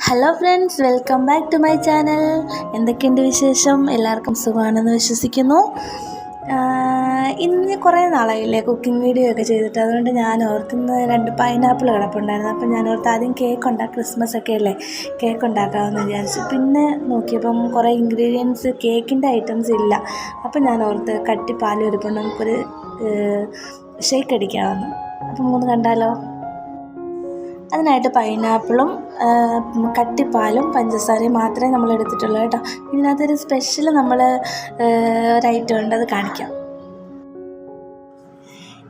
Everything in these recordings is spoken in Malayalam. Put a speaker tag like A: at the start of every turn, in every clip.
A: Hello friends, welcome back to my channel. എന്തൊക്കെയുണ്ട് വിശേഷം? എല്ലാവർക്കും സുഖമാണെന്ന് വിശ്വസിക്കുന്നു. ഇന്ന് കുറേ നാളായില്ലേ കുക്കിംഗ് വീഡിയോ ഒക്കെ ചെയ്തിട്ട്. അതുകൊണ്ട് ഞാൻ ഓർക്കുന്ന 2 പൈനാപ്പിൾ കിടപ്പുണ്ടായിരുന്നു. അപ്പം ഞാൻ ഓർത്ത് ആദ്യം ക്രിസ്മസ് ഒക്കെ അല്ലേ, കേക്ക് ഉണ്ടാക്കാമെന്ന് വിചാരിച്ചു. പിന്നെ നോക്കിയപ്പം കുറേ ഇൻഗ്രീഡിയൻസ് കേക്കിൻ്റെ ഐറ്റംസ് ഇല്ല. അപ്പം ഞാൻ ഓർത്ത് കട്ടിപ്പാൽ ഇരിപ്പുണ്ട്, നമുക്കൊരു ഷേക്ക് അടിക്കാമെന്ന്. അപ്പം ഒന്ന് കണ്ടാലോ? അതിനായിട്ട് പൈനാപ്പിളും കട്ടിപ്പാലും പഞ്ചസാരയും മാത്രമേ നമ്മൾ എടുത്തിട്ടുള്ളൂ കേട്ടോ. ഇതിനകത്തൊരു സ്പെഷ്യൽ ഒരു ഐറ്റം ഉണ്ട്, അത് കാണിക്കാം.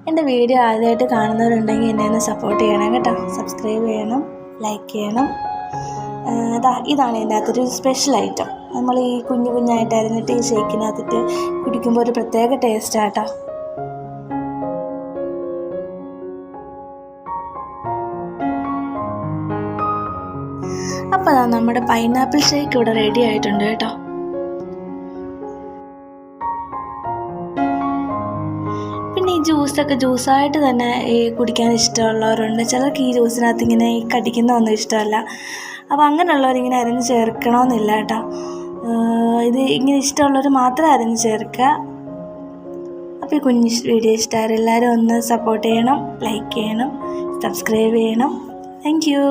A: എൻ്റെ വീഡിയോ ആദ്യമായിട്ട് കാണുന്നവരുണ്ടെങ്കിൽ എന്നെ ഒന്ന് സപ്പോർട്ട് ചെയ്യണം കേട്ടോ. സബ്സ്ക്രൈബ് ചെയ്യണം, ലൈക്ക് ചെയ്യണം. ഇതാണ് ഇതിൻ്റെ അകത്തൊരു സ്പെഷ്യൽ ഐറ്റം. നമ്മൾ ഈ കുഞ്ഞായിട്ട് അരിഞ്ഞിട്ട് ഈ ഷേക്കിനകത്തിട്ട് കുടിക്കുമ്പോൾ ഒരു പ്രത്യേക ടേസ്റ്റാണ് കേട്ടോ. അപ്പോൾ നമ്മുടെ പൈനാപ്പിൾ ഷേക്ക് ഇവിടെ റെഡി ആയിട്ടുണ്ട് കേട്ടോ. പിന്നെ ഈ ജ്യൂസായിട്ട് തന്നെ ഈ കുടിക്കാൻ ഇഷ്ടമുള്ളവരുണ്ട്. ചിലർക്ക് ഈ ജ്യൂസിനകത്ത് ഇങ്ങനെ ഈ കടിക്കുന്നതൊന്നും ഇഷ്ടമല്ല. അപ്പോൾ അങ്ങനെയുള്ളവരിങ്ങനെ അരിഞ്ഞ് ചേർക്കണമെന്നില്ല കേട്ടോ. ഇത് ഇങ്ങനെ ഇഷ്ടമുള്ളവർ മാത്രം അരിഞ്ഞ് ചേർക്കുക. അപ്പോൾ ഈ കുഞ്ഞ് വീഡിയോ ഇഷ്ടമായാലും എല്ലാവരും ഒന്ന് സപ്പോർട്ട് ചെയ്യണം, ലൈക്ക് ചെയ്യണം, സബ്സ്ക്രൈബ് ചെയ്യണം. Thank you.